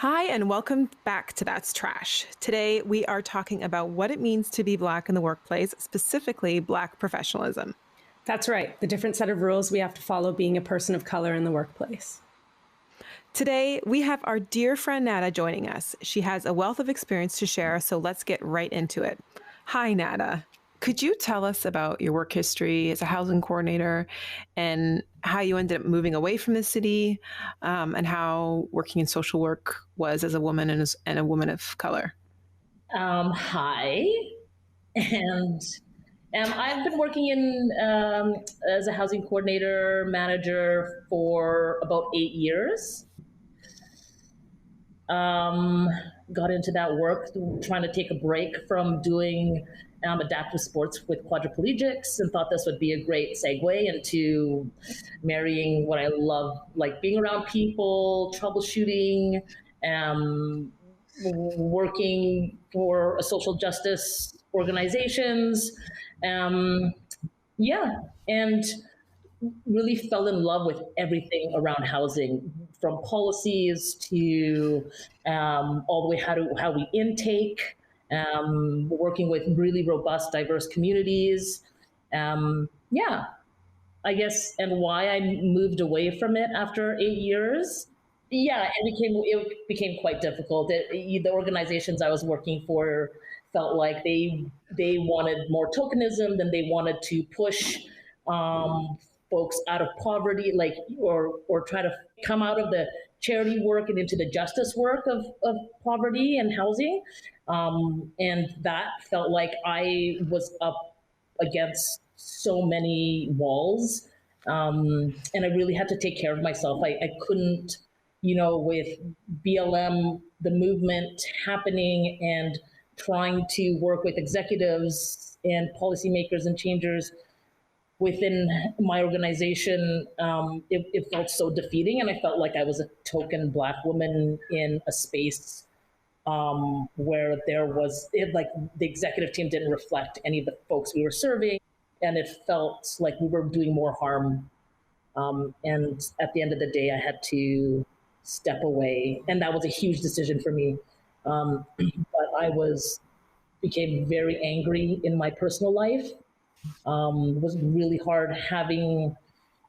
Hi, and welcome back to That's Trash. Today, we are talking about what it means to be Black in the workplace, specifically Black professionalism. That's right, the different set of rules we have to follow being a person of color in the workplace. Today, we have our dear friend Nada joining us. She has a wealth of experience to share, so let's get right into it. Hi, Nada. Could you tell us about your work history as a housing coordinator and how you ended up moving away from the city, and how working in social work was as a woman and a woman of color? Hi, and I've been working in as a housing coordinator manager for about 8 years. Got into that work trying to take a break from doing adaptive sports with quadriplegics, and thought this would be a great segue into marrying what I love, like being around people, troubleshooting, working for social justice organizations. Yeah, and really fell in love with everything around housing, from policies to all the way how we intake, working with really robust, diverse communities. Yeah, I guess, and why I moved away from it after 8 years. Yeah, it became quite difficult. The organizations I was working for felt like they wanted more tokenism than they wanted to push um, folks out of poverty, like or try to come out of the charity work and into the justice work of poverty and housing. And that felt like I was up against so many walls, and I really had to take care of myself. I couldn't, with BLM, the movement happening, and trying to work with executives and policymakers and changers within my organization, it felt so defeating, and I felt like I was a token Black woman in a space where like the executive team didn't reflect any of the folks we were serving, and it felt like we were doing more harm. And at the end of the day, I had to step away, and that was a huge decision for me. But became very angry in my personal life. It was really hard having,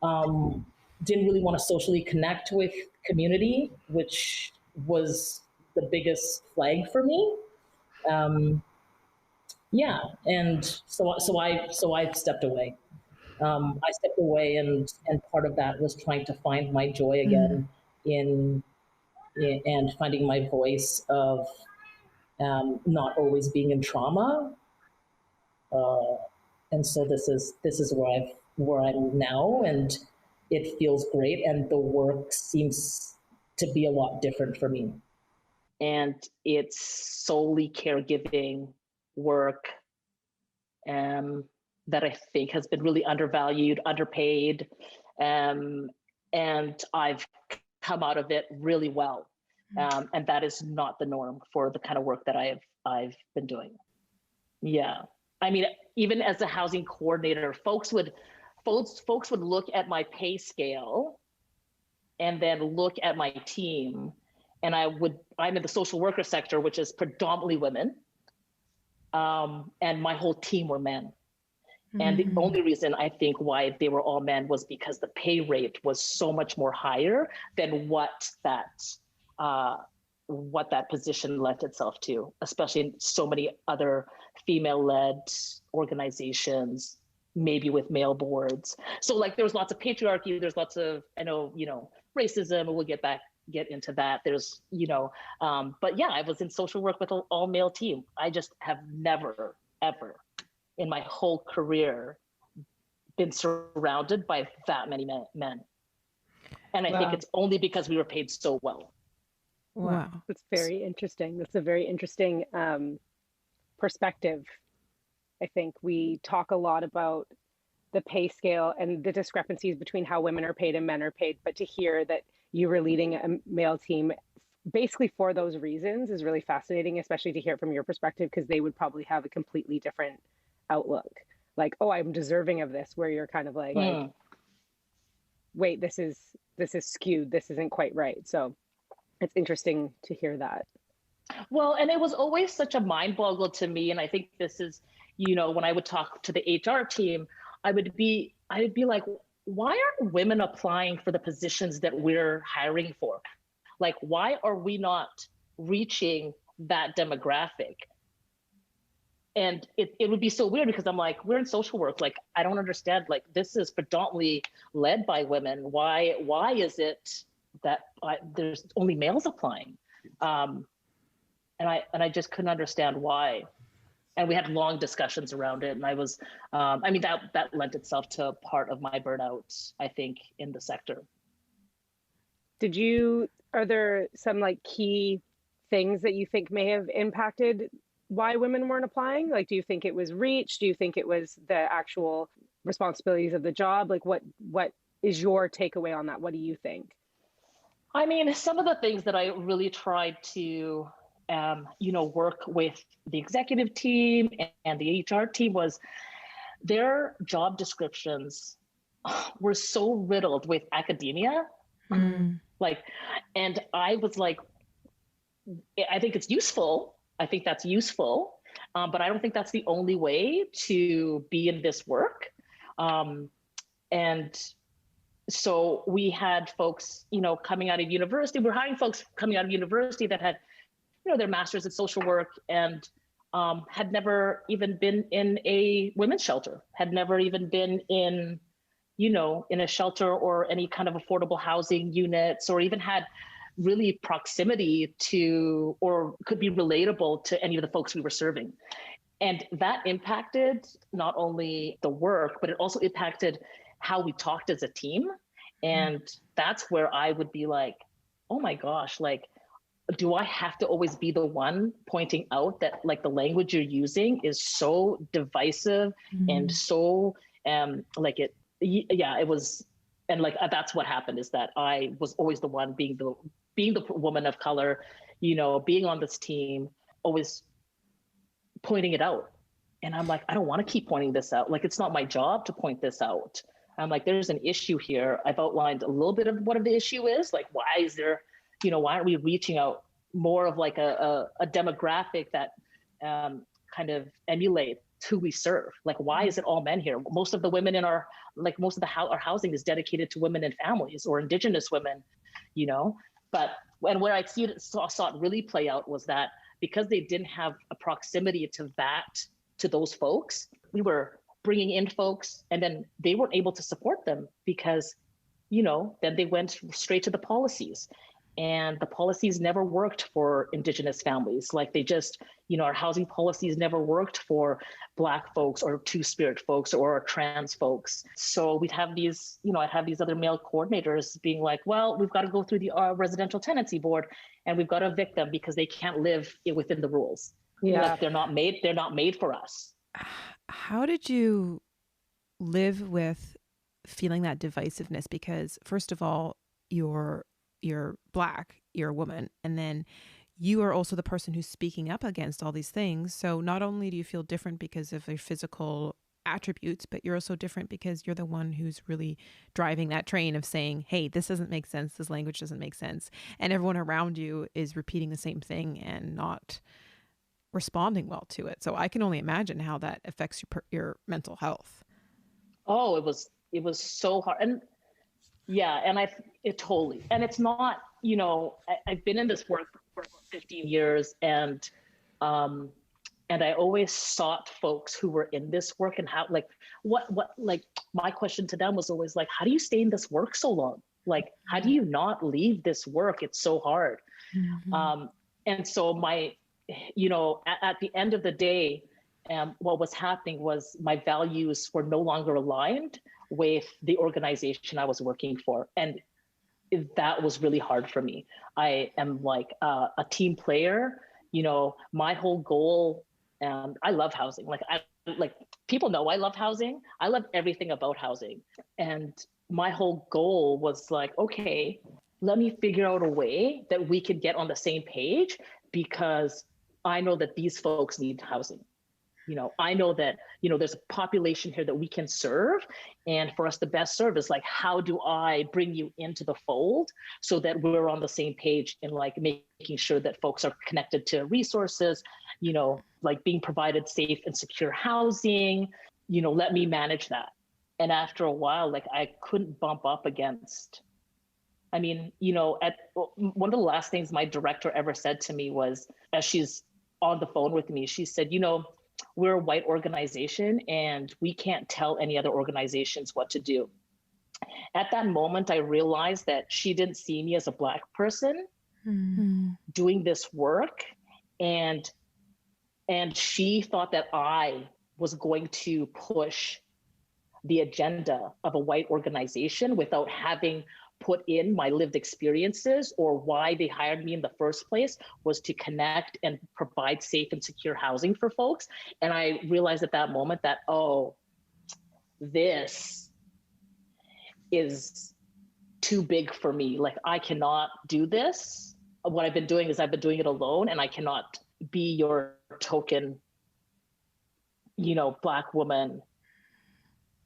didn't really want to socially connect with community, which was the biggest flag for me. Um, yeah, and so I stepped away. I stepped away, and part of that was trying to find my joy again in, and finding my voice of not always being in trauma. And so this is where I'm now, and it feels great, and the work seems to be a lot different for me. And it's solely caregiving work that I think has been really undervalued, underpaid, and I've come out of it really well. And that is not the norm for the kind of work that I've been doing. Yeah, I mean, even as a housing coordinator, folks would look at my pay scale and then look at my team, and I'm in the social worker sector, which is predominantly women, and my whole team were men. And the only reason I think why they were all men was because the pay rate was so much more higher than what that position lent itself to, especially in so many other female-led organizations, maybe with male boards. So like there's lots of patriarchy, there's lots of, I know, racism, and we'll get into that. There's, but yeah, I was in social work with an all male team. I just have never, ever in my whole career been surrounded by that many men. And I think it's only because we were paid so well. Wow. That's very interesting. That's a very interesting perspective. I think we talk a lot about the pay scale and the discrepancies between how women are paid and men are paid, but to hear that you were leading a male team basically for those reasons is really fascinating, especially to hear it from your perspective, because they would probably have a completely different outlook. Like, oh, I'm deserving of this, where you're kind of like wait, this is skewed. This isn't quite right. So It's interesting to hear that. Well, and it was always such a mind boggle to me. And I think this is, when I would talk to the HR team, I'd be like, why aren't women applying for the positions that we're hiring for? Like, why are we not reaching that demographic? And it would be so weird because I'm like, we're in social work. Like, I don't understand. Like, this is predominantly led by women. Why is it that there's only males applying? And I just couldn't understand why. And we had long discussions around it. And I was, that lent itself to part of my burnout, I think, in the sector. Are there some like key things that you think may have impacted why women weren't applying? Like, do you think it was reach? Do you think it was the actual responsibilities of the job? Like, what is your takeaway on that? What do you think? I mean, some of the things that I really tried to, work with the executive team and the HR team was their job descriptions were so riddled with academia. And I was like, I think it's useful. I think that's useful, but I don't think that's the only way to be in this work. And so we had folks, coming out of university. We're hiring folks coming out of university that had, their master's in social work and had never even been in a women's shelter, had never even been in, in a shelter or any kind of affordable housing units, or even had really proximity to, or could be relatable to any of the folks we were serving. And that impacted not only the work, but it also impacted how we talked as a team. And that's where I would be like, oh my gosh, like, do I have to always be the one pointing out that like the language you're using is so divisive and so it was, and like that's what happened, is that I was always the one being the woman of color, being on this team, always pointing it out. And I'm like, I don't want to keep pointing this out. Like, it's not my job to point this out. I'm like, there's an issue here. I've outlined a little bit of what the issue is. Like, why is there, why aren't we reaching out more of like a demographic that kind of emulates who we serve? Like, why is it all men here? Most of the women in our housing is dedicated to women and families or Indigenous women, But where I saw it really play out was that because they didn't have a proximity to those folks, we were bringing in folks and then they weren't able to support them because, then they went straight to the policies. And the policies never worked for Indigenous families. Like, they just, our housing policies never worked for Black folks or Two-Spirit folks or trans folks. So we'd have these, I'd have these other male coordinators being like, well, we've got to go through the residential tenancy board and we've got to evict them because they can't live within the rules. Yeah. Like, they're not made for us. How did you live with feeling that divisiveness? Because first of all, you're Black, you're a woman, and then you are also the person who's speaking up against all these things. So not only do you feel different because of your physical attributes, but you're also different because you're the one who's really driving that train of saying, hey, this doesn't make sense, this language doesn't make sense, and everyone around you is repeating the same thing and not responding well to it. So I can only imagine how that affects your mental health. Oh, it was so hard. And yeah, and it totally, and it's not, I've been in this work for 15 years and I always sought folks who were in this work and how, like, what, like, my question to them was always like, how do you stay in this work so long? Like, how do you not leave this work? It's so hard. And so at the end of the day, what was happening was my values were no longer aligned with the organization I was working for. And that was really hard for me. I am like a team player, my whole goal, I love housing. Like people know I love housing. I love everything about housing. And my whole goal was like, okay, let me figure out a way that we could get on the same page because I know that these folks need housing. I know that, there's a population here that we can serve. And for us, the best serve is like, how do I bring you into the fold so that we're on the same page in like making sure that folks are connected to resources, like being provided safe and secure housing, let me manage that. And after a while, like I couldn't bump up against, one of the last things my director ever said to me was, as she's on the phone with me, she said, we're a white organization and we can't tell any other organizations what to do. At that moment, I realized that she didn't see me as a Black person doing this work. And she thought that I was going to push the agenda of a white organization without having put in my lived experiences, or why they hired me in the first place was to connect and provide safe and secure housing for folks. And I realized at that moment that, this is too big for me. Like I cannot do this. What I've been doing is I've been doing it alone, and I cannot be your token, Black woman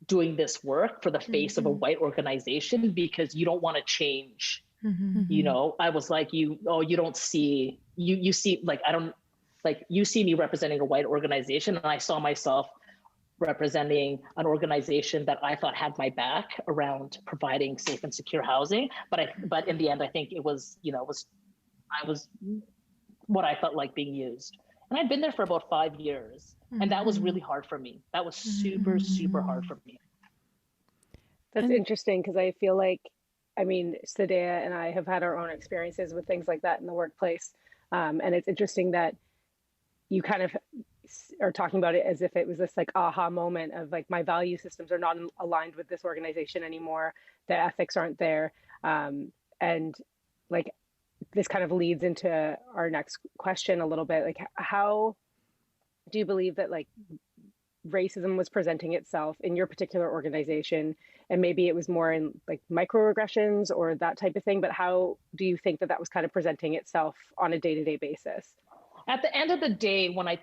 doing this work for the face of a white organization because you don't want to change. I was like, you don't see, you see, like, I don't, like, you see me representing a white organization, and I saw myself representing an organization that I thought had my back around providing safe and secure housing. But in the end, I think it was, I was what I felt like being used. And I'd been there for about 5 years. And that was really hard for me. That was super, super hard for me. That's interesting, because I feel like, Sideah and I have had our own experiences with things like that in the workplace. And it's interesting that you kind of are talking about it as if it was this like aha moment of like, my value systems are not aligned with this organization anymore. The ethics aren't there. And like, this kind of leads into our next question a little bit. Like, how do you believe that like racism was presenting itself in your particular organization? And maybe it was more in like microaggressions or that type of thing, but how do you think that that was kind of presenting itself on a day-to-day basis? At the end of the day, when I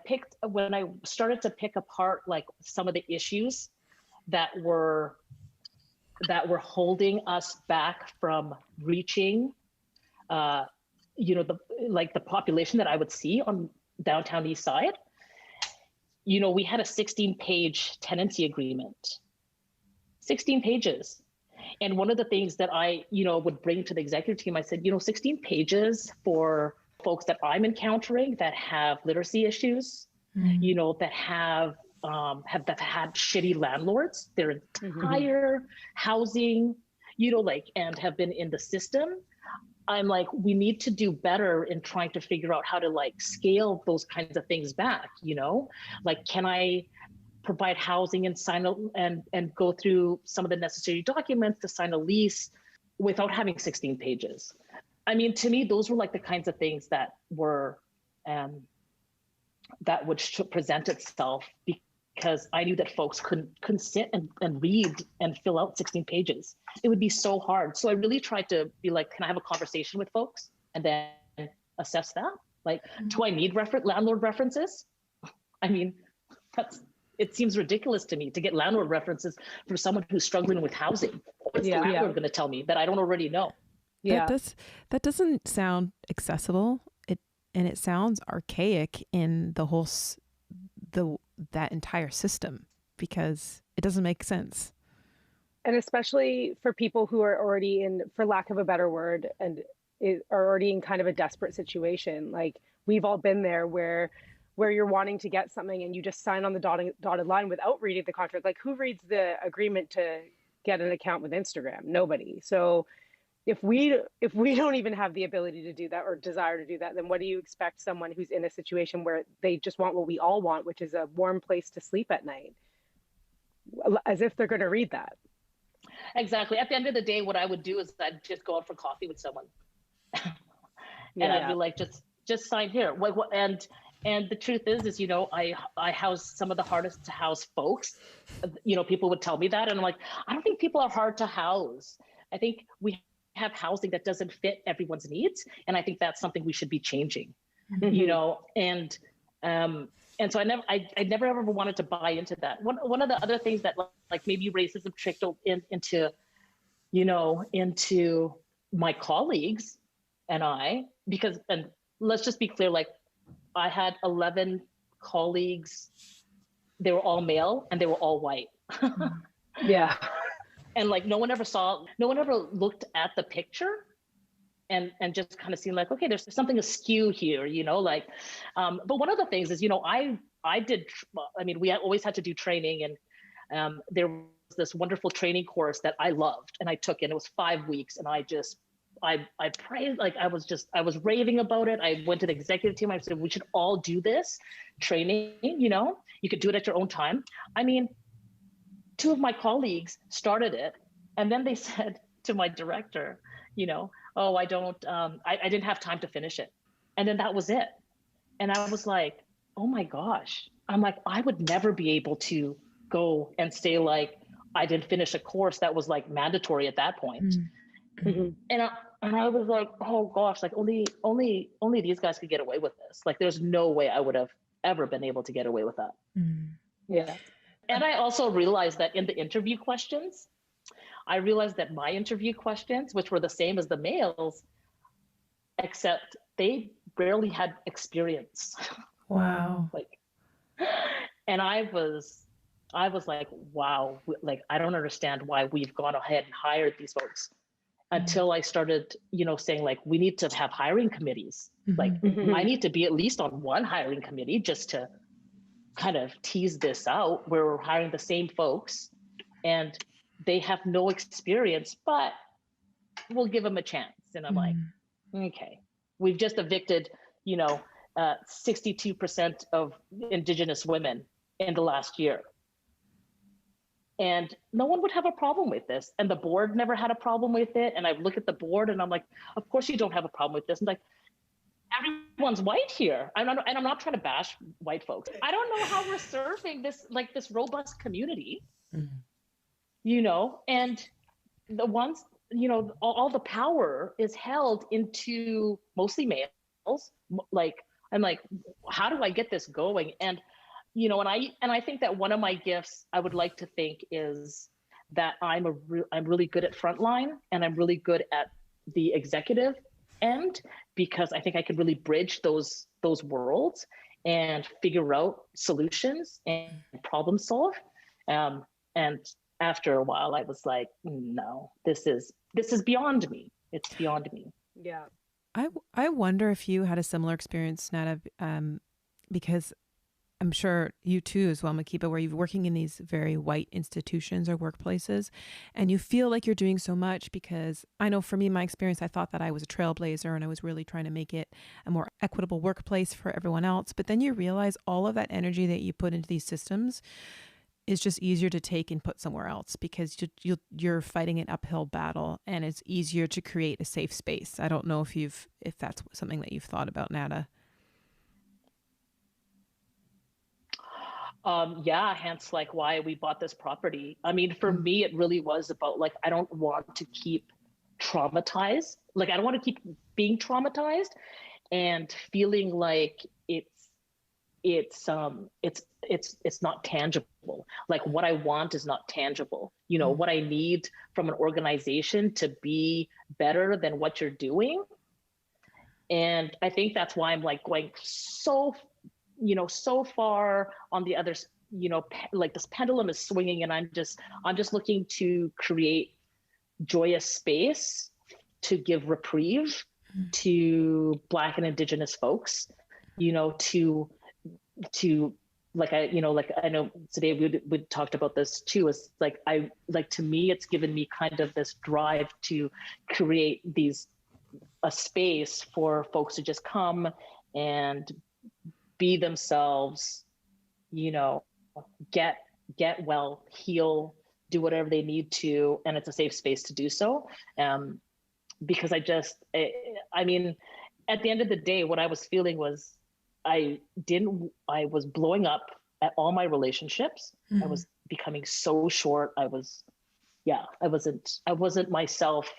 started to pick apart like some of the issues that were holding us back from reaching the population that I would see on downtown East Side, we had a 16-page tenancy agreement, 16 pages. And one of the things that I, would bring to the executive team, I said, 16 pages for folks that I'm encountering that have literacy issues, that have had shitty landlords, their entire housing, and have been in the system. I'm like, we need to do better in trying to figure out how to like scale those kinds of things back, like, can I provide housing and sign and go through some of the necessary documents to sign a lease without having 16 pages. To me, those were like the kinds of things that were, that would present itself, because I knew that folks couldn't sit and read and fill out 16 pages. It would be so hard. So I really tried to be like, can I have a conversation with folks and then assess that? Like, do I need landlord references? It seems ridiculous to me to get landlord references from someone who's struggling with housing. What's the landlord going to tell me that I don't already know? Yeah, that doesn't sound accessible. It sounds archaic in the whole that entire system, because it doesn't make sense. And especially for people who are already in, for lack of a better word, and are already in kind of a desperate situation. Like, we've all been there where you're wanting to get something and you just sign on the dotted line without reading the contract. Like, who reads the agreement to get an account with Instagram? Nobody. So if we don't even have the ability to do that or desire to do that, then what do you expect someone who's in a situation where they just want what we all want, which is a warm place to sleep at night, as if they're going to read that? Exactly. At the end of the day, what I would do is I'd just go out for coffee with someone. I'd be like, just sign here. And the truth is, I house some of the hardest to house folks. People would tell me that. And I'm like, I don't think people are hard to house. I think we have housing that doesn't fit everyone's needs. And I think that's something we should be changing, and And so I never ever wanted to buy into that. One of the other things that like maybe racism trickled into, into my colleagues and and let's just be clear, like I had 11 colleagues, they were all male and they were all white. Yeah. And like no one ever looked at the picture and just kind of seemed like, okay, there's something askew here, but one of the things is, we always had to do training, and there was this wonderful training course that I loved and I took, and it was 5 weeks, and I prayed, like I was raving about it. I went to the executive team. I said, we should all do this training, you could do it at your own time. I mean, 2 of my colleagues started it, and then they said to my director, oh, I didn't have time to finish it. And then that was it. And I was like, oh my gosh. I'm like, I would never be able to go and say like, I didn't finish a course that was like mandatory at that point. Mm-hmm. And I was like, oh gosh, like only these guys could get away with this. Like there's no way I would have ever been able to get away with that. Yeah. And I also realized that in the interview questions, my interview questions, which were the same as the males, except they barely had experience. Wow. And I was like, wow, like, I don't understand why we've gone ahead and hired these folks, until I started, saying like, we need to have hiring committees. Like I need to be at least on one hiring committee just to kind of tease this out, where we're hiring the same folks and they have no experience, but we'll give them a chance. And I'm like, okay, we've just evicted, 62% of Indigenous women in the last year. And no one would have a problem with this. And the board never had a problem with it. And I look at the board and I'm like, of course you don't have a problem with this. And like, everyone's white here. And I'm not trying to bash white folks. I don't know how we're serving this robust community, and the ones, all the power is held into mostly males. Like, I'm like, how do I get this going? And, and I think that one of my gifts I would like to think is that I'm really good at frontline, and I'm really good at the executive end, because I think I could really bridge those worlds and figure out solutions and problem solve. And after a while, I was like, no, this is beyond me. It's beyond me. Yeah. I wonder if you had a similar experience, Nada, because I'm sure you too as well, Mahkeebah, where you're working in these very white institutions or workplaces, and you feel like you're doing so much. Because I know for me, my experience, I thought that I was a trailblazer and I was really trying to make it a more equitable workplace for everyone else. But then you realize all of that energy that you put into these systems is just easier to take and put somewhere else, because you're fighting an uphill battle, and it's easier to create a safe space. I don't know if that's something that you've thought about, Nada. Yeah, hence like why we bought this property. I mean, for me, it really was about like, I don't want to keep traumatized. Like, I don't want to keep being traumatized and feeling like it's not tangible. Like, what I want is not tangible. What I need from an organization to be better than what you're doing. And I think that's why I'm like going so far on the other, like this pendulum is swinging, and I'm just looking to create joyous space to give reprieve to Black and Indigenous folks, to like, I know today we talked about this too. It's like, to me, it's given me kind of this drive to create a space for folks to just come and be themselves, get well, heal, do whatever they need to, and it's a safe space to do so. Because I mean, at the end of the day, what I was feeling was I was blowing up at all my relationships. I was becoming so short. I wasn't myself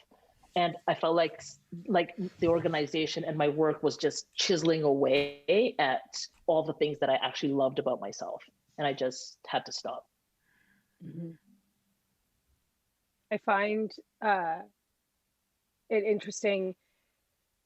And I felt like the organization and my work was just chiseling away at all the things that I actually loved about myself. And I just had to stop. Mm-hmm. I find it interesting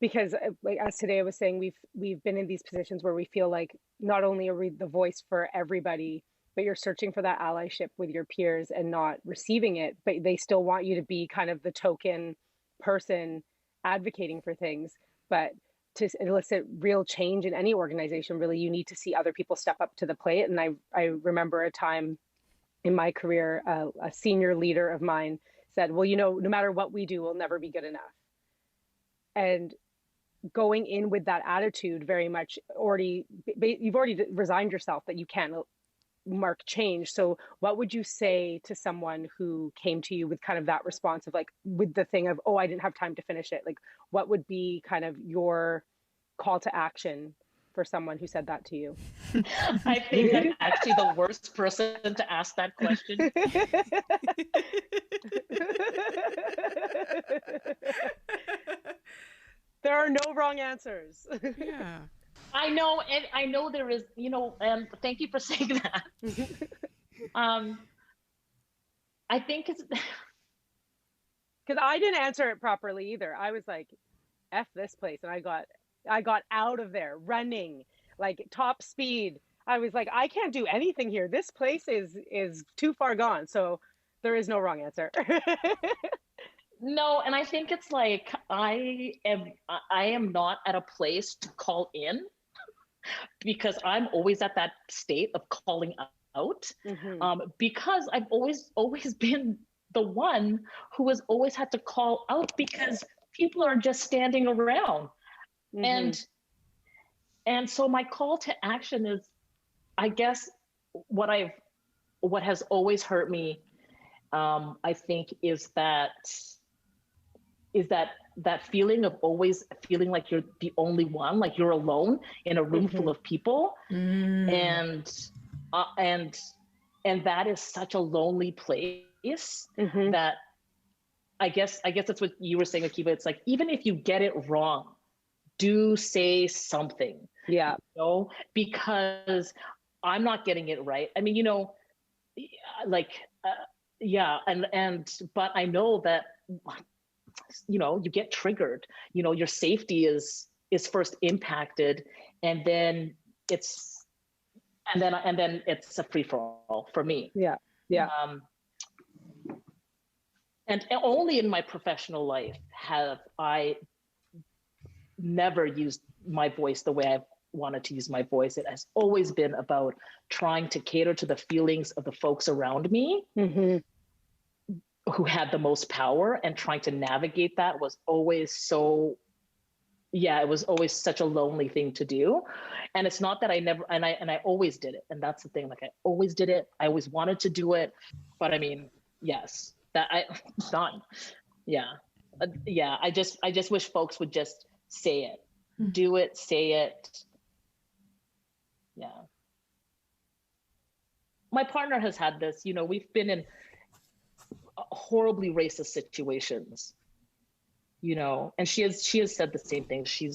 because, like, as today I was saying, we've been in these positions where we feel like not only are we the voice for everybody, but you're searching for that allyship with your peers and not receiving it, but they still want you to be kind of the token person advocating for things. But to elicit real change in any organization, really, you need to see other people step up to the plate. And I remember a time in my career, a senior leader of mine said, well, no matter what we do, we'll never be good enough. And going in with that attitude, very much you've already resigned yourself that you can't mark change. So what would you say to someone who came to you with kind of that response of like, with the thing of, oh, I didn't have time to finish it? Like, what would be kind of your call to action for someone who said that to you? I think I'm actually the worst person to ask that question. There are no wrong answers. Yeah. I know, and I know there is, and thank you for saying that. I think it's because I didn't answer it properly either. I was like, F this place. And I got out of there running, like top speed. I was like, I can't do anything here. This place is too far gone. So there is no wrong answer. No, and I think it's like I am not at a place to call in because I'm always at that state of calling out. Mm-hmm. Because I've always been the one who has always had to call out because people are just standing around. Mm-hmm. And so my call to action is, I guess what has always hurt me, I think is that feeling of always feeling like you're the only one, like you're alone in a room mm-hmm. full of people. And that is such a lonely place mm-hmm. that I guess that's what you were saying, Mahkeebah. It's like, even if you get it wrong, do say something. Yeah. Because I'm not getting it right. I mean, yeah. But I know that, you get triggered, your safety is first impacted, and then it's a free for all for me. Yeah. Yeah. And only in my professional life have I never used my voice the way I've wanted to use my voice. It has always been about trying to cater to the feelings of the folks around me. Mm-hmm. who had the most power, and trying to navigate that was always it was always such a lonely thing to do. And it's not that I never, and I always did it. And that's the thing, like I always did it. I always wanted to do it, but I mean, yes, done. Yeah. Yeah. I just wish folks would just say it, mm-hmm. do it, say it. Yeah. My partner has had this, we've been in horribly racist situations, and she has said the same thing. She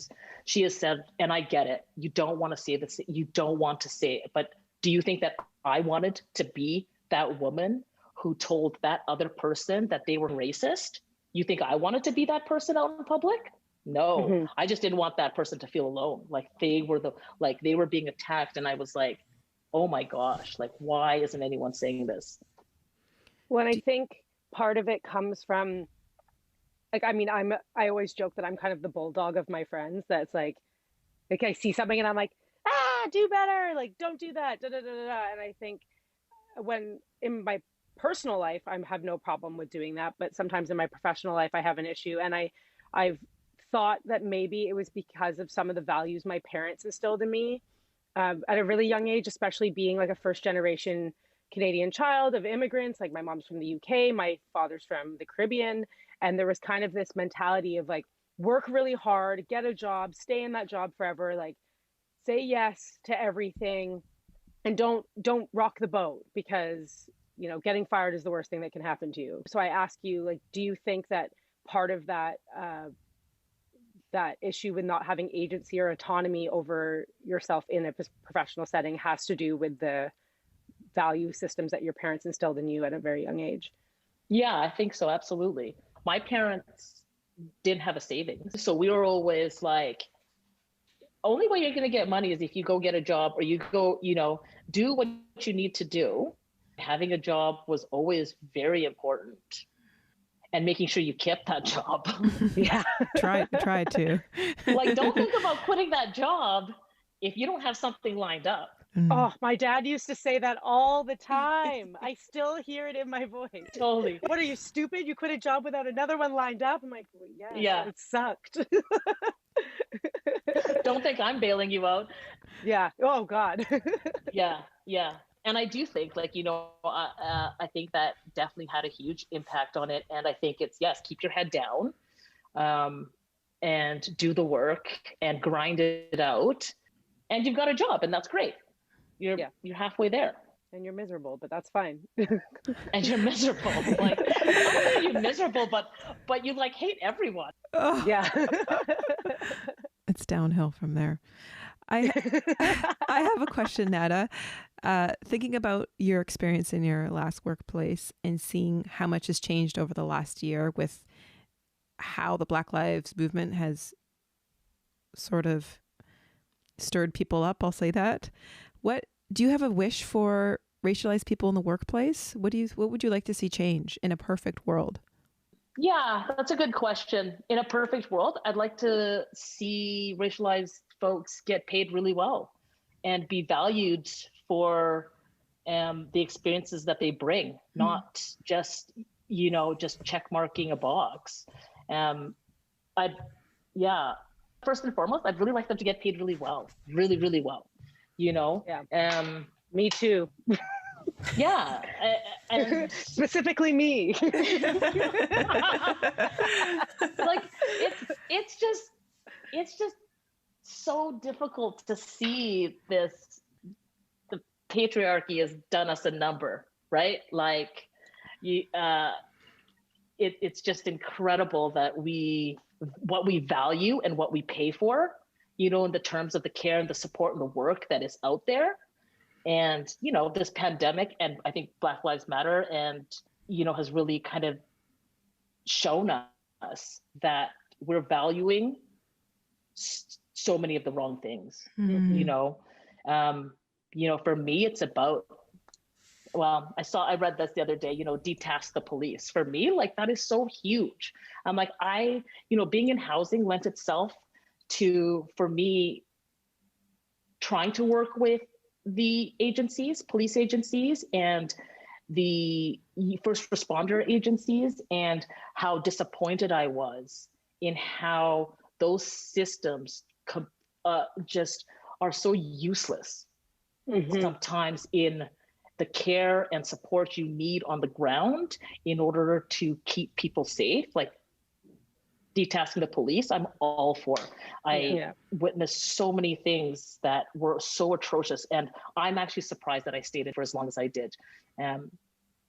has said, and I get it, you don't want to say this, you don't want to say it, but do you think that I wanted to be that woman who told that other person that they were racist? You think I wanted to be that person out in public? No. Mm-hmm. I just didn't want that person to feel alone, like they were being attacked, and I was like, oh my gosh, like, why isn't anyone saying this? Well, I think part of it comes from, like, I mean, I always joke that I'm kind of the bulldog of my friends. That's like I see something and I'm like, do better. Like, don't do that. Da, da, da, da. And I think when in my personal life, I have no problem with doing that. But sometimes in my professional life, I have an issue. And I've thought that maybe it was because of some of the values my parents instilled in me at a really young age, especially being like a first generation Canadian child of immigrants. Like, my mom's from the UK, my father's from the Caribbean. And there was kind of this mentality of like, work really hard, get a job, stay in that job forever, like say yes to everything, and don't rock the boat, because, getting fired is the worst thing that can happen to you. So I ask you, like, do you think that part of that that issue with not having agency or autonomy over yourself in a professional setting has to do with the value systems that your parents instilled in you at a very young age. Yeah, I think so. Absolutely. My parents didn't have a savings. So we were always like, only way you're going to get money is if you go get a job or you go, do what you need to do. Having a job was always very important, and making sure you kept that job. Yeah. Try to. Like, don't think about quitting that job if you don't have something lined up. Oh, my dad used to say that all the time. I still hear it in my voice. Totally. What are you, stupid? You quit a job without another one lined up? I'm like, well, yeah, it sucked. Don't think I'm bailing you out. Yeah. Oh, God. Yeah. And I do think, like, I think that definitely had a huge impact on it. And I think it's, yes, keep your head down, and do the work and grind it out. And you've got a job, and that's great. You're halfway there. And you're miserable, but that's fine. And you're miserable. Like, you're miserable, but you like hate everyone. Oh. Yeah. It's downhill from there. I have a question, Nada. Thinking about your experience in your last workplace and seeing how much has changed over the last year with how the Black Lives Movement has sort of stirred people up, I'll say that. What do you have a wish for racialized people in the workplace? What would you like to see change in a perfect world? Yeah, that's a good question. In a perfect world, I'd like to see racialized folks get paid really well and be valued for the experiences that they bring, not just, just check marking a box. First and foremost, I'd really like them to get paid really well, really, really well, Yeah. Me too. Yeah. And specifically me. Like, it's just so difficult to see this. The patriarchy has done us a number, right? Like, it's just incredible that what we value and what we pay for, in the terms of the care and the support and the work that is out there. And, this pandemic, and I think Black Lives Matter, and, has really kind of shown us that we're valuing so many of the wrong things. For me, it's about, I read this the other day, detask the police. For me, like, that is so huge. I'm like, being in housing lent itself to, for me, trying to work with the agencies, police agencies, and the first responder agencies, and how disappointed I was in how those systems just are so useless sometimes in the care and support you need on the ground in order to keep people safe. Like, detasking the police, I'm all for. I witnessed so many things that were so atrocious, and I'm actually surprised that I stayed in for as long as I did. And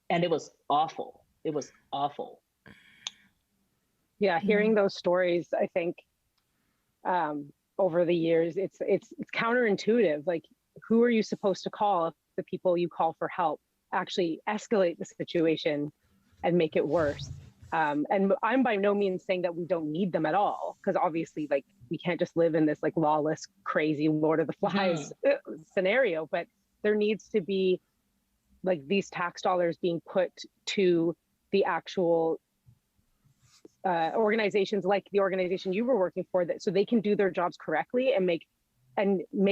it was awful. It was awful. Yeah, hearing those stories, I think, over the years, it's counterintuitive. Like, who are you supposed to call if the people you call for help actually escalate the situation and make it worse? And I'm by no means saying that we don't need them at all, because obviously, like, we can't just live in this like lawless, crazy Lord of the Flies scenario. But there needs to be, like, these tax dollars being put to the actual organizations, like the organization you were working for, that so they can do their jobs correctly and make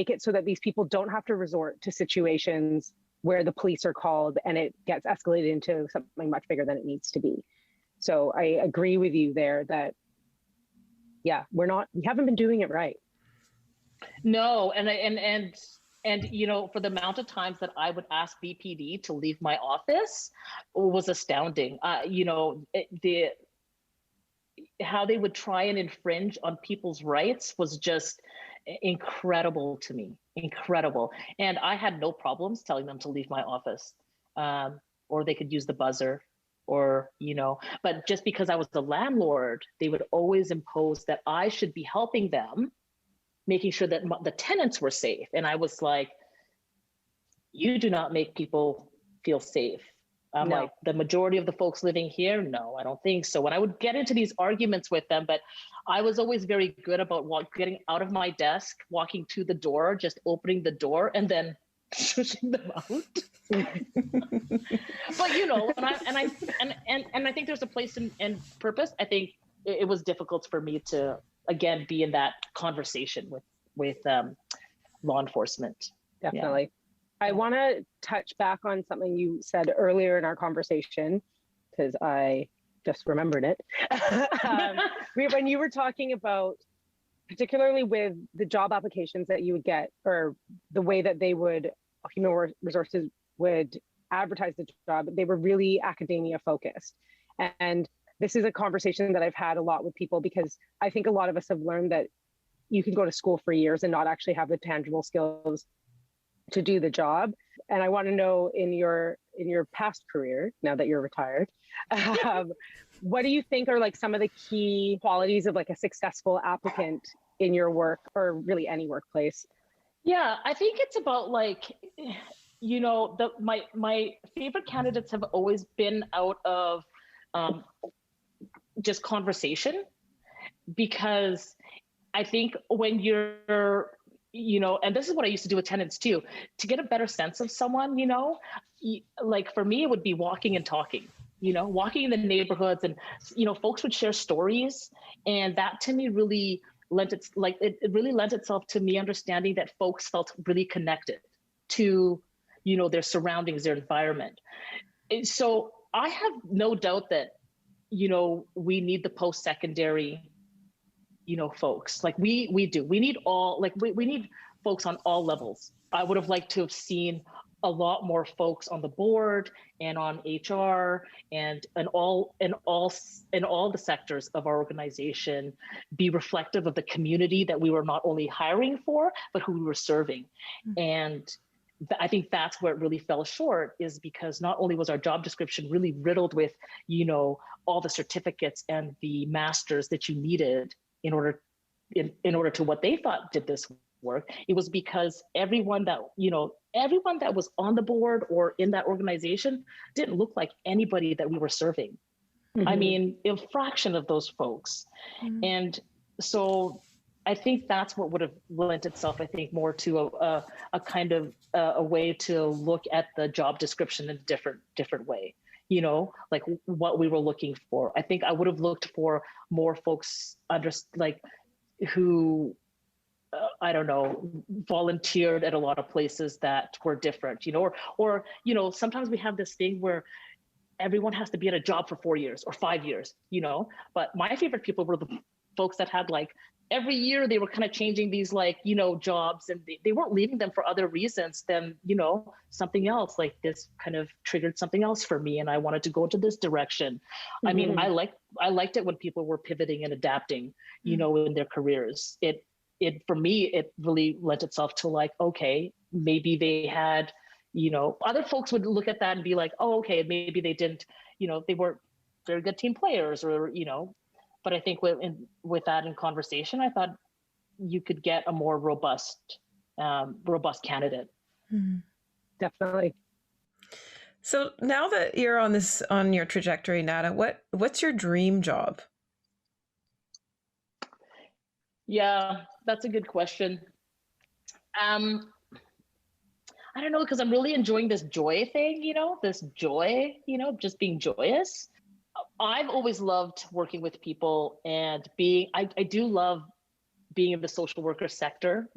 it so that these people don't have to resort to situations where the police are called and it gets escalated into something much bigger than it needs to be. So I agree with you there that, we haven't been doing it right. No, and for the amount of times that I would ask BPD to leave my office was astounding. How they would try and infringe on people's rights was just incredible to me, incredible. And I had no problems telling them to leave my office, or they could use the buzzer. or, but just because I was the landlord, they would always impose that I should be helping them, making sure that the tenants were safe. And I was like, you do not make people feel safe. I'm like, the majority of the folks living here, no, I don't think so. And I would get into these arguments with them, but I was always very good about getting out of my desk, walking to the door, just opening the door, and then pushing them out. But and I think there's a place and purpose. I think it was difficult for me to again be in that conversation with law enforcement. Definitely. Yeah. I want to touch back on something you said earlier in our conversation, because I just remembered it. When you were talking about, particularly with the job applications that you would get, or the way that human resources would advertise the job, they were really academia focused. And this is a conversation that I've had a lot with people, because I think a lot of us have learned that you can go to school for years and not actually have the tangible skills to do the job. And I want to know, in your past career, now that you're retired, what do you think are like some of the key qualities of like a successful applicant in your work, or really any workplace? Yeah, I think it's about like, my favorite candidates have always been out of just conversation, because I think when you're, and this is what I used to do with tenants too, to get a better sense of someone, like for me, it would be walking and talking, walking in the neighborhoods, and, folks would share stories. And that to me really it really lent itself to me understanding that folks felt really connected to, their surroundings, their environment. So I have no doubt that, we need the post-secondary folks. Like we do. We need we need folks on all levels. I would have liked to have seen a lot more folks on the board and on HR and all the sectors of our organization be reflective of the community that we were not only hiring for, but who we were serving. Mm-hmm. And I think that's where it really fell short, is because not only was our job description really riddled with, all the certificates and the masters that you needed in order to what they thought did this work. It was because everyone that was on the board or in that organization didn't look like anybody that we were serving. Mm-hmm. I mean, a fraction of those folks. Mm-hmm. And so I think that's what would have lent itself, I think, more to a kind of a way to look at the job description in a different way. Like what we were looking for. I think I would have looked for more folks who, I don't know, volunteered at a lot of places that were different, or sometimes we have this thing where everyone has to be at a job for 4 years or 5 years, but my favorite people were the folks that had every year they were kind of changing these jobs, and they weren't leaving them for other reasons than, something else. Like this kind of triggered something else for me, and I wanted to go into this direction. Mm-hmm. I mean, I liked it when people were pivoting and adapting, in their careers. It for me, it really lent itself to okay, maybe they had, other folks would look at that and be like, oh, okay, maybe they didn't, they weren't very good team players, or, but I think with that in conversation, I thought you could get a more robust candidate. Mm-hmm. Definitely. So now that you're on your trajectory, Nada, what's your dream job? Yeah, that's a good question. I don't know, because I'm really enjoying this joy thing, this joy, just being joyous. I've always loved working with people and I do love being in the social worker sector.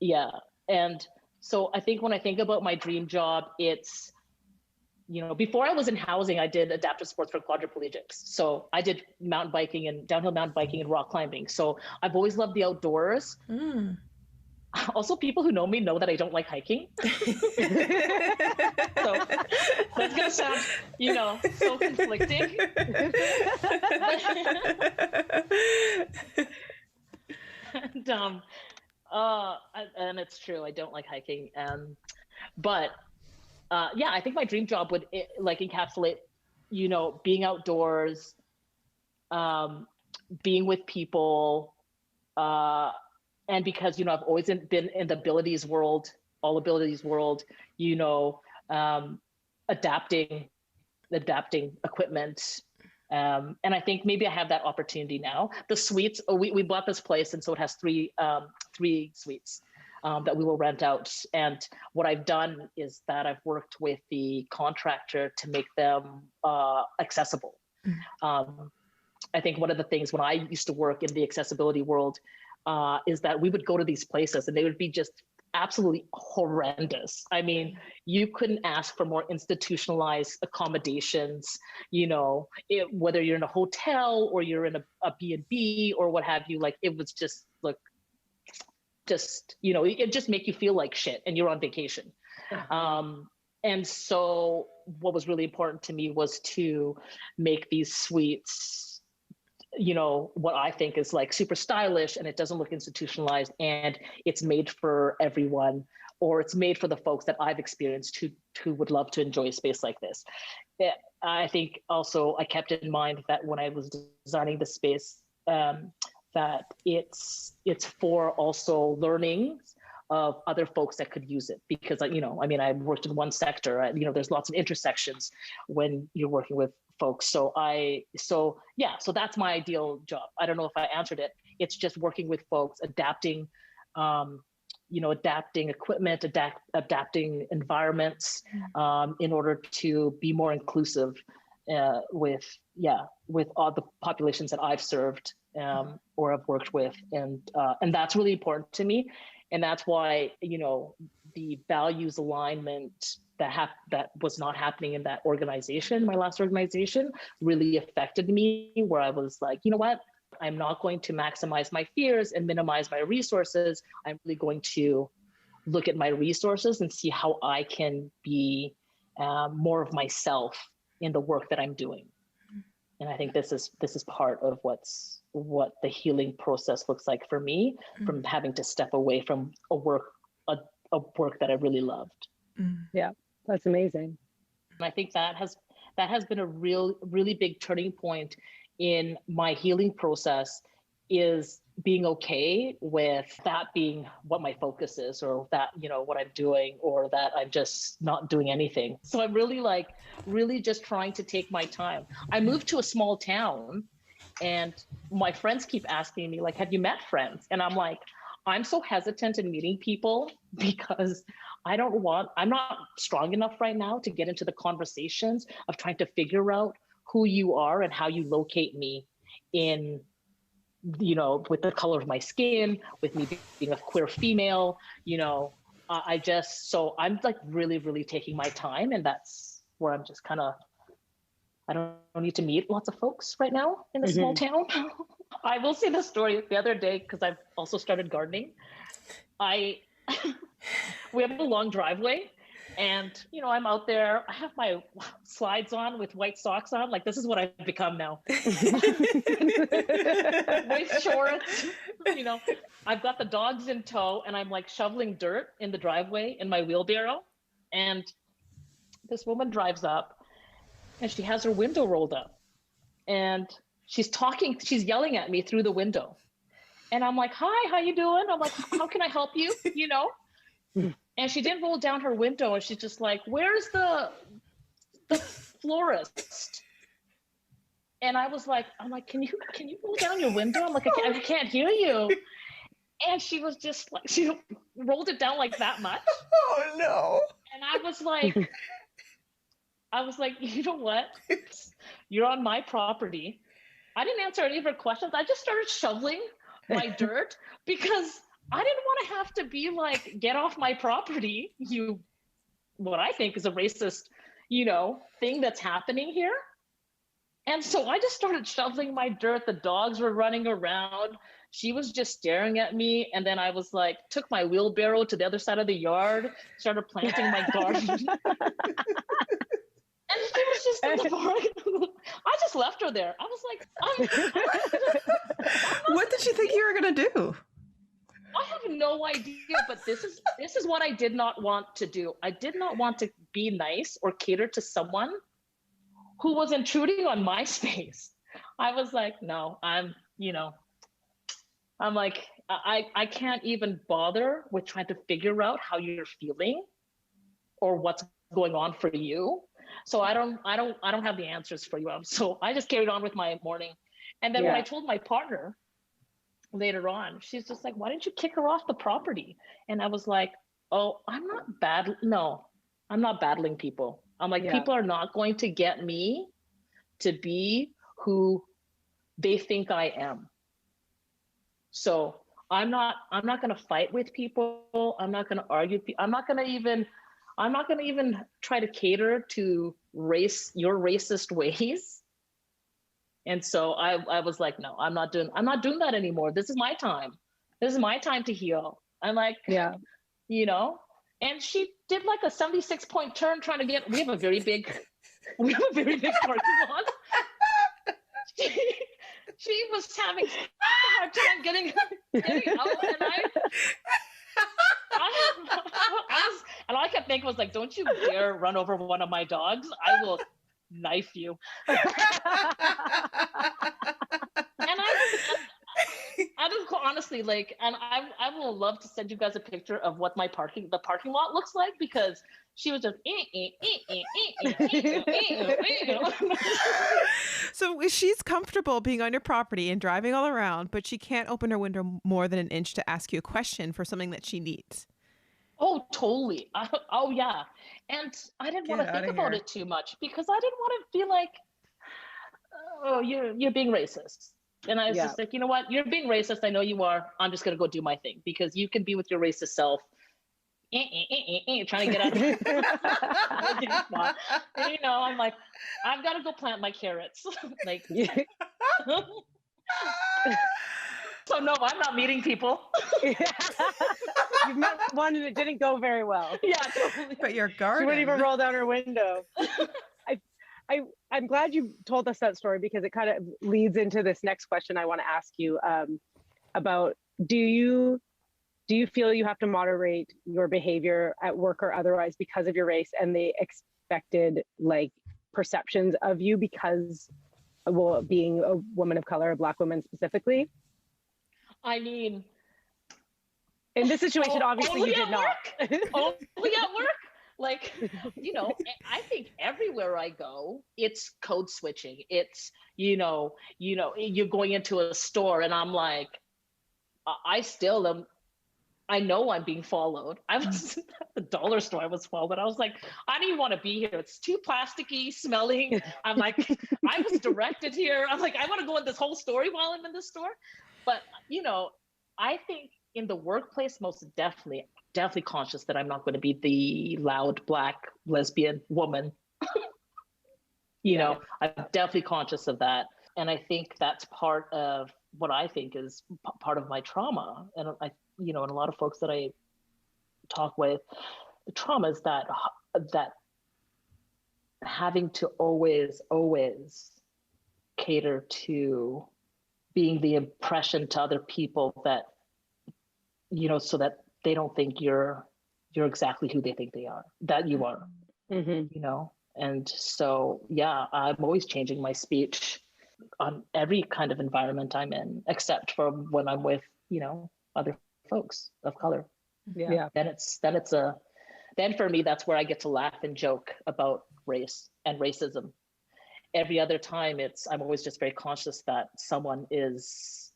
Yeah. And so I think when I think about my dream job, it's, before I was in housing, I did adaptive sports for quadriplegics. So I did mountain biking and downhill mountain biking and rock climbing. So I've always loved the outdoors. Mm. Also, people who know me know that I don't like hiking. So that's going to sound, so conflicting. And it's true, I don't like hiking. But yeah, I think my dream job would like encapsulate, being outdoors, being with people, and because I've always been in the abilities world, all abilities world, adapting equipment. And I think maybe I have that opportunity now. The suites, we bought this place, and so it has three suites that we will rent out. And what I've done is that I've worked with the contractor to make them accessible. I think one of the things when I used to work in the accessibility world is that we would go to these places and they would be just absolutely horrendous. I mean, you couldn't ask for more institutionalized accommodations, whether you're in a hotel or you're in a B&B or what have you. Like, it was just like, it just make you feel like shit and you're on vacation. And so what was really important to me was to make these suites, what I think is like super stylish, and it doesn't look institutionalized, and it's made for everyone, or it's made for the folks that I've experienced who would love to enjoy a space like this. I think also I kept in mind that when I was designing the space, that it's for also learning of other folks that could use it, because I worked in one sector, there's lots of intersections when you're working with folks. So that's my ideal job. I don't know if I answered it. It's just working with folks, adapting equipment, adapting environments, in order to be more inclusive with all the populations that I've served or have worked with, and that's really important to me, and that's why the values alignment that was not happening in that organization, my last organization, really affected me, where I was like, you know what? I'm not going to maximize my fears and minimize my resources. I'm really going to look at my resources and see how I can be more of myself in the work that I'm doing. And I think this is part of what the healing process looks like for me, from having to step away from a work that I really loved. Yeah, that's amazing. And I think that has been a really big turning point in my healing process, is being okay with that being what my focus is, or that, what I'm doing, or that I'm just not doing anything. So I'm really just trying to take my time. I moved to a small town, and my friends keep asking me, like, have you met friends? And I'm like, I'm so hesitant in meeting people because I'm not strong enough right now to get into the conversations of trying to figure out who you are and how you locate me in, with the color of my skin, with me being a queer female, so I'm like really, really taking my time, and that's where I'm just kind of, I don't need to meet lots of folks right now in a small town. I will say the story the other day, because I've also started gardening. We have a long driveway, and I'm out there. I have my slides on with white socks on. Like, this is what I've become now. White shorts. I've got the dogs in tow, and I'm like shoveling dirt in the driveway in my wheelbarrow. And this woman drives up, and she has her window rolled up, and she's yelling at me through the window. And I'm like, hi, how you doing? I'm like, how can I help you? And she didn't roll down her window, and she's just like, where's the florist? And I'm like, can you roll down your window? I'm like, I can't hear you. And she was just like, she rolled it down like that much. Oh no. And I was like, you know what? You're on my property. I didn't answer any of her questions. I just started shoveling my dirt because I didn't want to have to be like, get off my property, what I think is a racist, thing that's happening here. And so I just started shoveling my dirt. The dogs were running around. She was just staring at me. And then I was like, took my wheelbarrow to the other side of the yard, started planting my garden. And she was just in the park. I just left her there. I was like, what did you think you were going to do? I have no idea, but this is what I did not want to do. I did not want to be nice or cater to someone who was intruding on my space. I was like, no, I'm like, I can't even bother with trying to figure out how you're feeling or what's going on for you. So I don't have the answers for you. So I just carried on with my morning. And then when I told my partner later on, she's just like, why didn't you kick her off the property? And I was like, oh, I'm not battling people. I'm like, people are not going to get me to be who they think I am. So I'm not going to fight with people. I'm not going to argue. I'm not going to even try to cater to your racist ways. And so I was like, no, I'm not doing that anymore. This is my time. This is my time to heal. I'm like, and she did like a 76-point turn trying to get, we have a very big parking lot. She was having a hard time getting out, and all I kept thinking was like, don't you dare run over one of my dogs. I will knife you. And I just honestly like, and I will love to send you guys a picture of what the parking lot looks like, because she was just So she's comfortable being on your property and driving all around, but she can't open her window more than an inch to ask you a question for something that she needs. Oh, totally. Oh, yeah. And I didn't want to think about it too much, because I didn't want to feel like, oh, you're being racist. And I was just like, you know what? You're being racist. I know you are. I'm just going to go do my thing, because you can be with your racist self. Trying to get out of it. I'm like, I've got to go plant my carrots. Like, so no, I'm not meeting people. You've met one and it didn't go very well. Yeah, totally. But your garden. She wouldn't even roll down her window. I'm glad you told us that story, because it kind of leads into this next question I want to ask you about, do you feel you have to moderate your behavior at work or otherwise because of your race and the expected like perceptions of you because, well, being a woman of color, a Black woman specifically? I mean, in this situation, obviously you did not. Only at work. Like, I think everywhere I go, it's code switching. It's, you're going into a store and I'm like, I still am. I know I'm being followed. I was at the dollar store. I was followed. I was like, I don't even want to be here. It's too plasticky smelling. I'm like, I was directed here. I'm like, I want to go in this whole story while I'm in this store. But, I think in the workplace, most definitely conscious that I'm not going to be the loud Black lesbian woman. I'm definitely conscious of that. And I think that's part of what I think is part of my trauma. And and a lot of folks that I talk with, the trauma is that having to always cater to being the impression to other people that, so that they don't think you're exactly who they think they are, that you are, And so, I'm always changing my speech on every kind of environment I'm in, except for when I'm with, other folks of color. Yeah. Then for me, that's where I get to laugh and joke about race and racism. Every other time I'm always just very conscious that someone is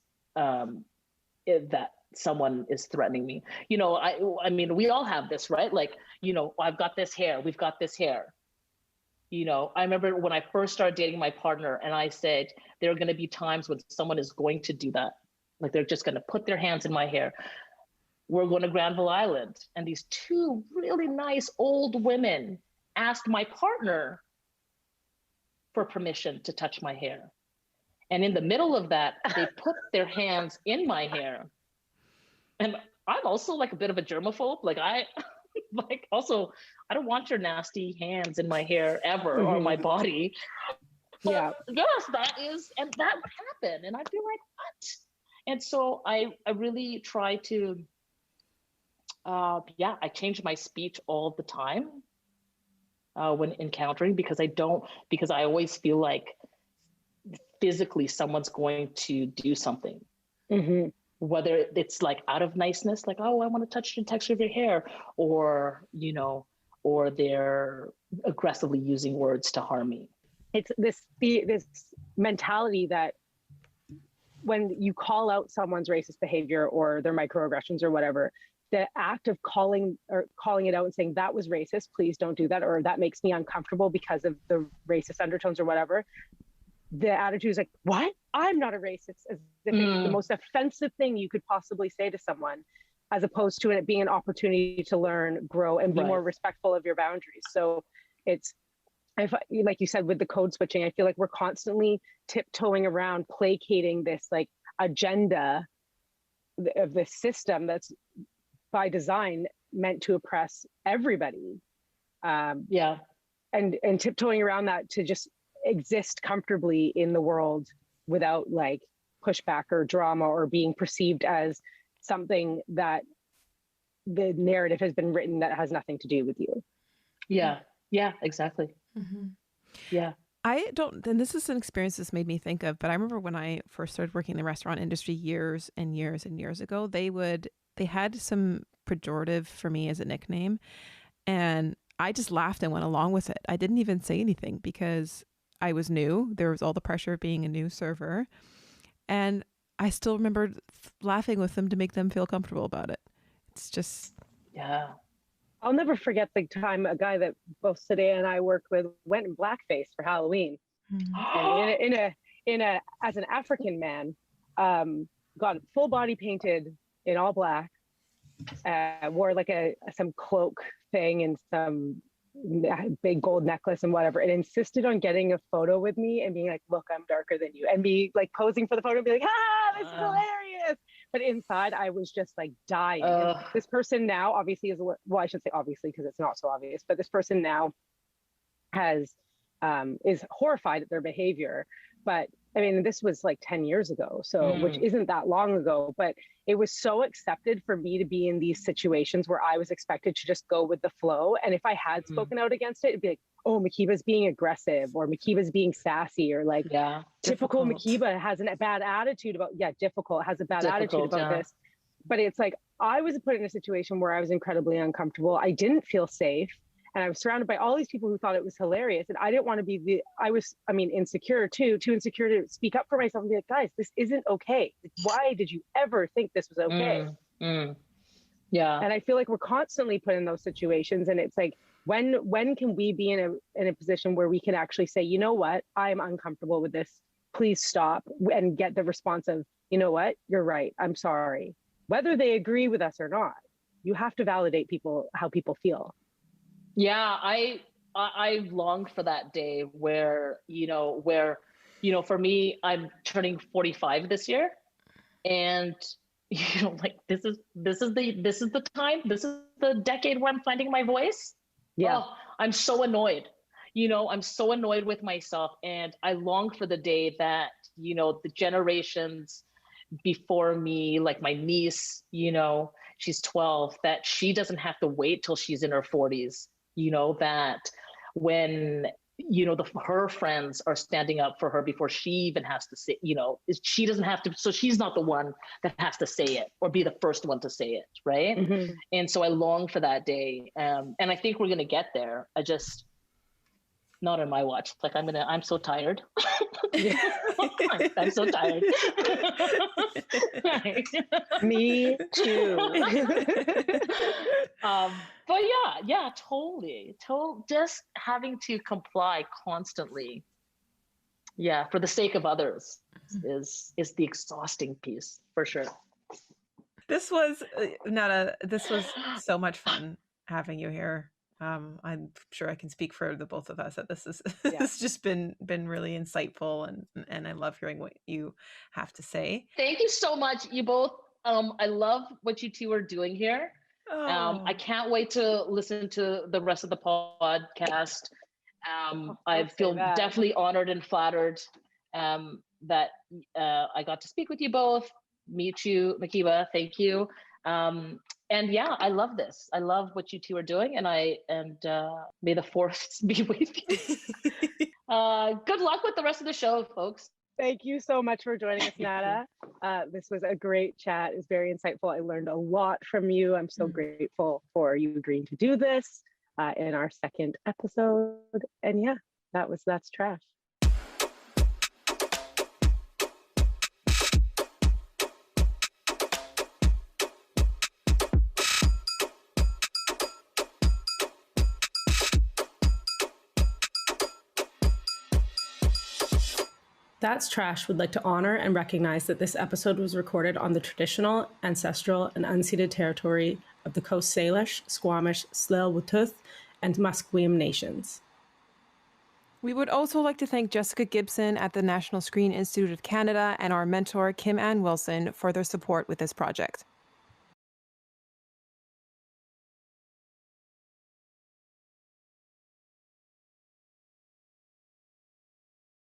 threatening me. I mean, we all have this, right? Like, I've got this hair, we've got this hair. I remember when I first started dating my partner and I said, there are going to be times when someone is going to do that. Like, they're just going to put their hands in my hair. We're going to Granville Island. And these two really nice old women asked my partner for permission to touch my hair. And in the middle of that, they put their hands in my hair. And I'm also like a bit of a germaphobe. Like, I don't want your nasty hands in my hair ever or my body. But yes, that would happen. And I'd be like, what? And so I really try to, I change my speech all the time when encountering, because I always feel like physically someone's going to do something. Mm-hmm. Whether it's like out of niceness, like, oh, I want to touch the texture of your hair, or, or they're aggressively using words to harm me. It's this mentality that when you call out someone's racist behavior or their microaggressions or whatever, the act of calling it out and saying that was racist, please don't do that, or that makes me uncomfortable because of the racist undertones or whatever, the attitude is like, what? I'm not a racist, as if it's the most offensive thing you could possibly say to someone, as opposed to it being an opportunity to learn, grow, and be more respectful of your boundaries. So it's, like you said, with the code switching, I feel like we're constantly tiptoeing around, placating this like agenda of this system that's by design meant to oppress everybody. And tiptoeing around that to just exist comfortably in the world without like pushback or drama or being perceived as something that the narrative has been written that has nothing to do with you. Yeah, exactly. Mm-hmm. Yeah. And this is an experience this made me think of, but I remember when I first started working in the restaurant industry years and years and years ago, they had some pejorative for me as a nickname, and I just laughed and went along with it. I didn't even say anything because I was new. There was all the pressure of being a new server. And I still remember laughing with them to make them feel comfortable about it. It's just... Yeah. I'll never forget the time a guy that both Sideah and I worked with went in blackface for Halloween. And in a as an African man, got full body painted in all black, wore like some cloak thing and some big gold necklace and whatever, and insisted on getting a photo with me and being like, look, I'm darker than you, and be like posing for the photo and be like, this is hilarious. But inside I was just like dying. This person now obviously I should say obviously because it's not so obvious, but this person now has is horrified at their behavior. But I mean, this was like 10 years ago, so which isn't that long ago, but it was so accepted for me to be in these situations where I was expected to just go with the flow. And if I had spoken out against it, it'd be like, oh, Mahkeebah's being aggressive, or Mahkeebah's being sassy, or like typical Mahkeebah has a bad attitude about, has a bad attitude about this. But it's like, I was put in a situation where I was incredibly uncomfortable. I didn't feel safe. And I was surrounded by all these people who thought it was hilarious. And I didn't want to be insecure too insecure to speak up for myself and be like, guys, this isn't okay. Why did you ever think this was okay? Yeah. And I feel like we're constantly put in those situations. And it's like, when can we be in a position where we can actually say, you know what, I'm uncomfortable with this. Please stop, and get the response of, you know what, you're right. I'm sorry. Whether they agree with us or not, you have to validate how people feel. Yeah, I longed for that day where for me, I'm turning 45 this year, and like this is the time, this is the decade where I'm finding my voice. Yeah, I'm so annoyed. I'm so annoyed with myself, and I long for the day that the generations before me, like my niece, she's 12, that she doesn't have to wait till she's in her 40s. That when, her friends are standing up for her before she even has to say, she doesn't have to, so she's not the one that has to say it or be the first one to say it. Right. Mm-hmm. And so I long for that day. And I think we're going to get there. Not on my watch. Like I'm so tired. I'm so tired. Me too. But yeah, totally. Just having to comply constantly. Yeah, for the sake of others is the exhausting piece for sure. This was Nada. This was so much fun having you here. I'm sure I can speak for the both of us that this has just been really insightful, and I love hearing what you have to say. Thank you so much, you both. I love what you two are doing here. I can't wait to listen to the rest of the podcast. I feel definitely honored and flattered that I got to speak with you both. meet you, Mahkeebah. Thank you. And yeah, I love this. I love what you two are doing, and may the force be with you. Good luck with the rest of the show, folks. Thank you so much for joining us, Nada. This was a great chat. It was very insightful. I learned a lot from you. I'm so grateful for you agreeing to do this in our second episode. And yeah, that's trash. That's Trash would like to honor and recognize that this episode was recorded on the traditional, ancestral, and unceded territory of the Coast Salish, Squamish, Tsleil-Waututh, and Musqueam nations. We would also like to thank Jessica Gibson at the National Screen Institute of Canada and our mentor, Kim Ann Wilson, for their support with this project.